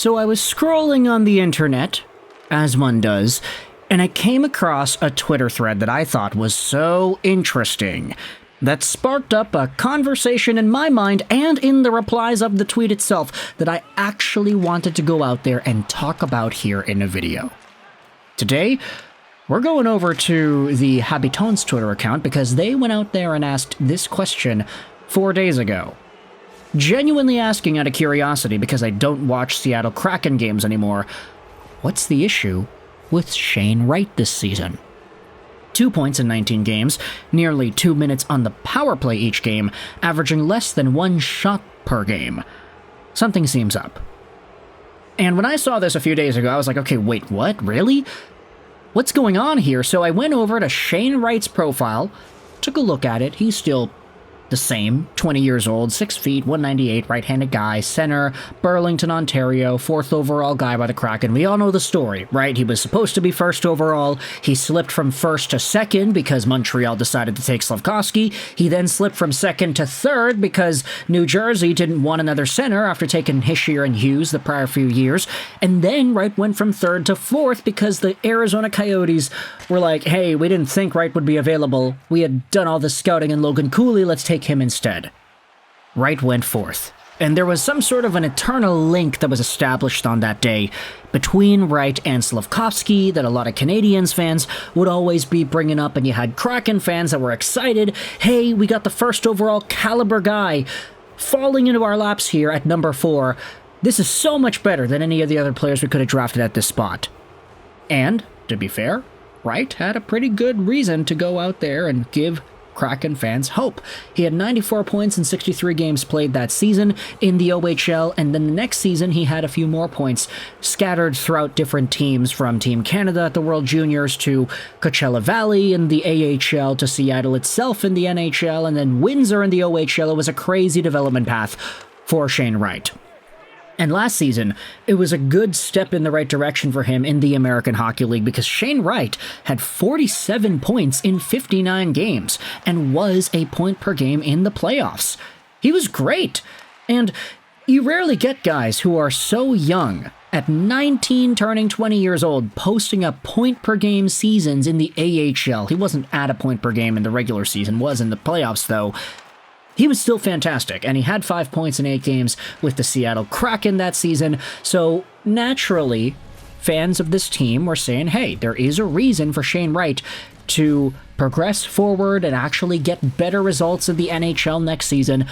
So I was scrolling on the internet, as one does, and I came across a Twitter thread that I thought was so interesting that sparked up a conversation in my mind and in the replies of the tweet itself that I actually wanted to go out there and talk about here in a video. Today, we're going over to the Habitants Twitter account because they went out there and asked this question 4 days ago. Genuinely asking out of curiosity because I don't watch Seattle Kraken games anymore, what's the issue with Shane Wright this season? 2 points in 19 games, nearly 2 minutes on the power play each game, averaging less than 1 shot per game. Something seems up. And when I saw this a few days ago, I was like, okay, wait, what? Really? What's going on here? So I went over to Shane Wright's profile, took a look at it. He's still the same, 20 years old, 6 feet, 198, right-handed guy, center, Burlington, Ontario, 4th overall guy by the Kraken. We all know the story, right? He was supposed to be 1st overall. He slipped from 1st to 2nd because Montreal decided to take Slafkovsky. He then slipped from 2nd to 3rd because New Jersey didn't want another center after taking Hischier and Hughes the prior few years. And then Wright went from 3rd to 4th because the Arizona Coyotes were like, hey, we didn't think Wright would be available. We had done all this scouting in Logan Cooley. Let's take him instead. Wright went 4th, and there was some sort of an eternal link that was established on that day between Wright and Slafkovsky that a lot of Canadiens fans would always be bringing up, and you had Kraken fans that were excited. Hey, we got the 1st overall caliber guy falling into our laps here at number 4. This is so much better than any of the other players we could have drafted at this spot. And, to be fair, Wright had a pretty good reason to go out there and give Kraken fans hope. He had 94 points in 63 games played that season in the OHL, and then the next season he had a few more points scattered throughout different teams, from Team Canada at the World Juniors to Coachella Valley in the AHL to Seattle itself in the NHL, and then Windsor in the OHL. It was a crazy development path for Shane Wright. And last season, it was a good step in the right direction for him in the American Hockey League because Shane Wright had 47 points in 59 games and was a point per game in the playoffs. He was great. And you rarely get guys who are so young, at 19 turning 20 years old, posting up point per game seasons in the AHL. He wasn't at a point per game in the regular season, was in the playoffs though. He was still fantastic, and he had 5 points in 8 games with the Seattle Kraken that season, so naturally, fans of this team were saying, hey, there is a reason for Shane Wright to progress forward and actually get better results in the NHL next season,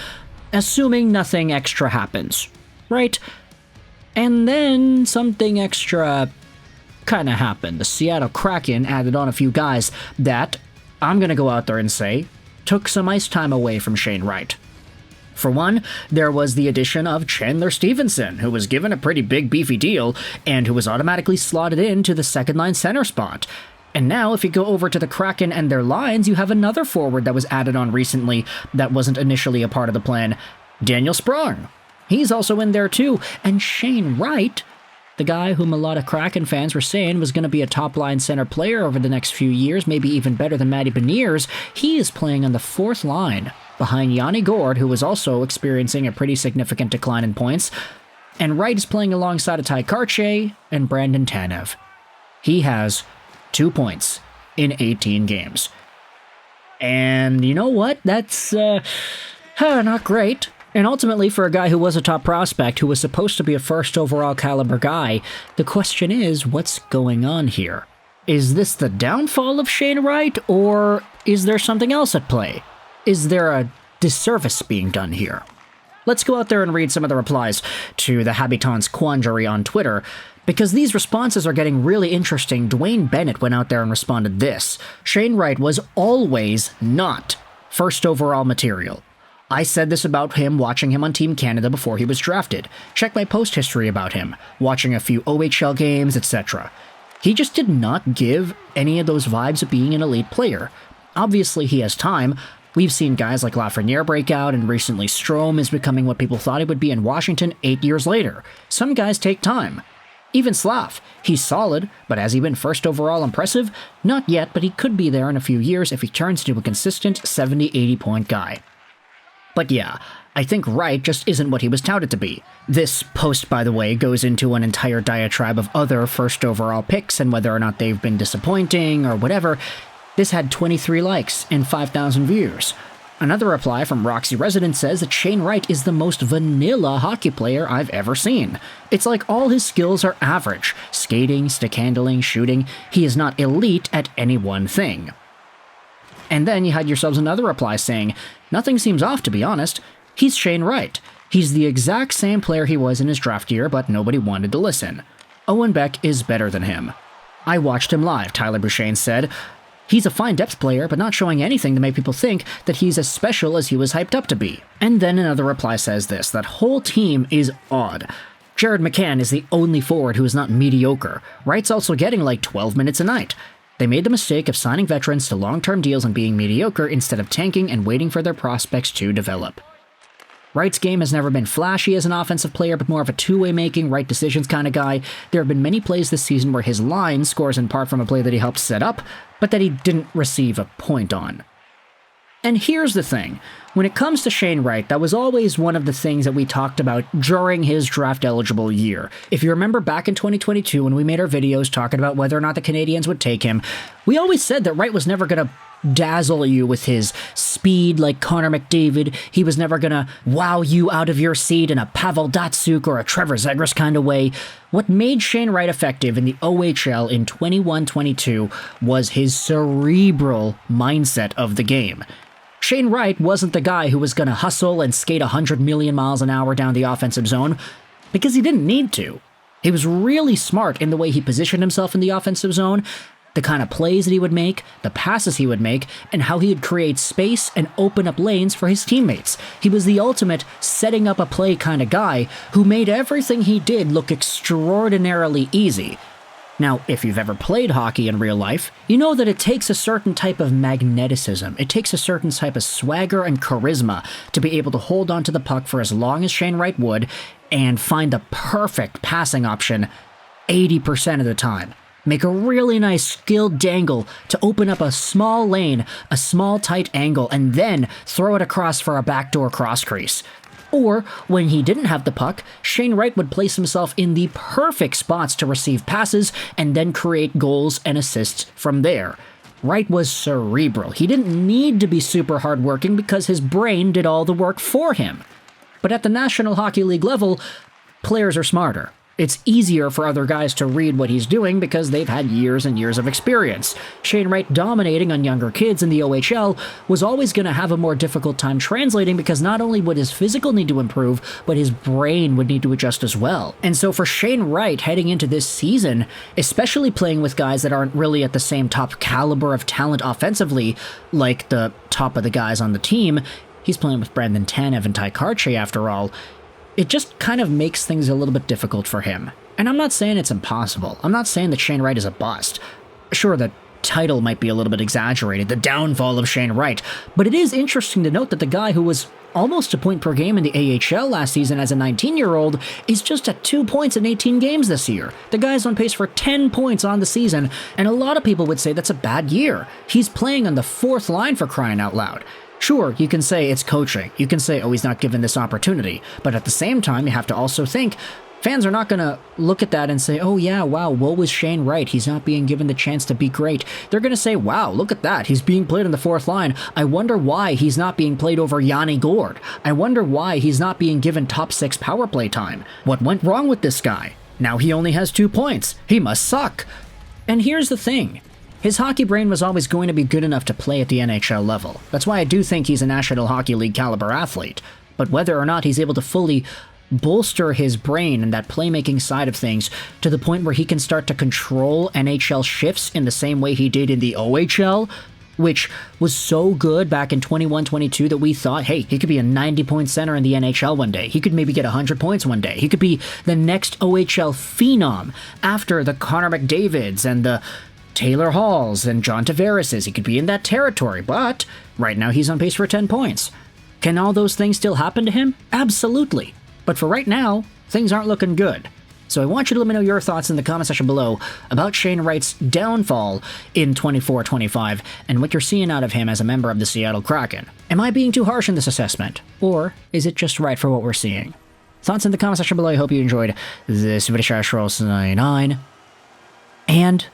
assuming nothing extra happens, right? And then something extra kind of happened. The Seattle Kraken added on a few guys that, I'm going to go out there and say, took some ice time away from Shane Wright. For one, there was the addition of Chandler Stevenson, who was given a pretty big beefy deal, and who was automatically slotted into the second-line center spot. And now, if you go over to the Kraken and their lines, you have another forward that was added on recently that wasn't initially a part of the plan, Daniel Sprong. He's also in there too, and Shane Wright, the guy whom a lot of Kraken fans were saying was going to be a top-line center player over the next few years, maybe even better than Matty Beniers, he is playing on the 4th line, behind Yanni Gourde, who was also experiencing a pretty significant decline in points, and Wright is playing alongside of Ty Karche and Brandon Tanev. He has 2 points in 18 games. And you know what? That's, not great. And ultimately, for a guy who was a top prospect, who was supposed to be a 1st overall caliber guy, the question is, what's going on here? Is this the downfall of Shane Wright, or is there something else at play? Is there a disservice being done here? Let's go out there and read some of the replies to the Habitants Quandary on Twitter, because these responses are getting really interesting. Dwayne Bennett went out there and responded this: Shane Wright was always not 1st overall material. I said this about him watching him on Team Canada before he was drafted. Check my post history about him, watching a few OHL games, etc. He just did not give any of those vibes of being an elite player. Obviously, he has time. We've seen guys like Lafreniere break out, and recently Strome is becoming what people thought he would be in Washington 8 years later. Some guys take time. Even Slav, he's solid, but has he been 1st overall impressive? Not yet, but he could be there in a few years if he turns into a consistent 70-80 point guy. But yeah, I think Wright just isn't what he was touted to be. This post, by the way, goes into an entire diatribe of other first overall picks and whether or not they've been disappointing or whatever. This had 23 likes and 5,000 views. Another reply from Roxy Resident says that Shane Wright is the most vanilla hockey player I've ever seen. It's like all his skills are average. Skating, stick handling, shooting. He is not elite at any one thing. And then you had yourselves another reply saying, nothing seems off to be honest. He's Shane Wright. He's the exact same player he was in his draft year, but nobody wanted to listen. Owen Beck is better than him. I watched him live, Tyler Bouchane said. He's a fine depth player, but not showing anything to make people think that he's as special as he was hyped up to be. And then another reply says this, that whole team is odd. Jared McCann is the only forward who is not mediocre. Wright's also getting like 12 minutes a night. They made the mistake of signing veterans to long-term deals and being mediocre instead of tanking and waiting for their prospects to develop. Wright's game has never been flashy as an offensive player, but more of a two-way making, right decisions kind of guy. There have been many plays this season where his line scores in part from a play that he helped set up, but that he didn't receive a point on. And here's the thing. When it comes to Shane Wright, that was always one of the things that we talked about during his draft-eligible year. If you remember back in 2022 when we made our videos talking about whether or not the Canadiens would take him, we always said that Wright was never going to dazzle you with his speed like Connor McDavid. He was never gonna wow you out of your seat in a Pavel Datsyuk or a Trevor Zegras kind of way. What made Shane Wright effective in the OHL in 21-22 was his cerebral mindset of the game. Shane Wright wasn't the guy who was gonna hustle and skate 100 million miles an hour down the offensive zone, because he didn't need to. He was really smart in the way he positioned himself in the offensive zone, the kind of plays that he would make, the passes he would make, and how he would create space and open up lanes for his teammates. He was the ultimate setting up a play kind of guy who made everything he did look extraordinarily easy. Now, if you've ever played hockey in real life, you know that it takes a certain type of magneticism. It takes a certain type of swagger and charisma to be able to hold onto the puck for as long as Shane Wright would and find the perfect passing option 80% of the time. Make a really nice skilled dangle to open up a small lane, a small tight angle, and then throw it across for a backdoor cross crease. Or, when he didn't have the puck, Shane Wright would place himself in the perfect spots to receive passes and then create goals and assists from there. Wright was cerebral. He didn't need to be super hardworking because his brain did all the work for him. But at the National Hockey League level, players are smarter. It's easier for other guys to read what he's doing because they've had years and years of experience. Shane Wright dominating on younger kids in the OHL was always going to have a more difficult time translating because not only would his physical need to improve, but his brain would need to adjust as well. And so for Shane Wright heading into this season, especially playing with guys that aren't really at the same top caliber of talent offensively, like the top of the guys on the team, he's playing with Brandon Tanev and Ty Karche after all, it just kind of makes things a little bit difficult for him. And I'm not saying it's impossible. I'm not saying that Shane Wright is a bust. Sure, the title might be a little bit exaggerated, the downfall of Shane Wright, but it is interesting to note that the guy who was almost a point per game in the AHL last season as a 19-year-old is just at 2 points in 18 games this year. The guy's on pace for 10 points on the season, and a lot of people would say that's a bad year. He's playing on the fourth line for crying out loud. Sure, you can say it's coaching. You can say, oh, he's not given this opportunity. But at the same time, you have to also think, fans are not going to look at that and say, oh yeah, wow, woe is Shane Wright. He's not being given the chance to be great. They're going to say, wow, look at that. He's being played on the fourth line. I wonder why he's not being played over Yanni Gourde. I wonder why he's not being given top 6 power play time. What went wrong with this guy? Now he only has 2 points. He must suck. And here's the thing. His hockey brain was always going to be good enough to play at the NHL level. That's why I do think he's a National Hockey League caliber athlete. But whether or not he's able to fully bolster his brain and that playmaking side of things to the point where he can start to control NHL shifts in the same way he did in the OHL, which was so good back in 21-22 that we thought, hey, he could be a 90-point center in the NHL one day. He could maybe get 100 points one day. He could be the next OHL phenom after the Connor McDavids and the Taylor Halls and John Tavares. He could be in that territory, but right now he's on pace for 10 points. Can all those things still happen to him? Absolutely. But for right now, things aren't looking good. So I want you to let me know your thoughts in the comment section below about Shane Wright's downfall in 24-25 and what you're seeing out of him as a member of the Seattle Kraken. Am I being too harsh in this assessment? Or is it just right for what we're seeing? Thoughts in the comment section below. I hope you enjoyed this video. And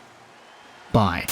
bye.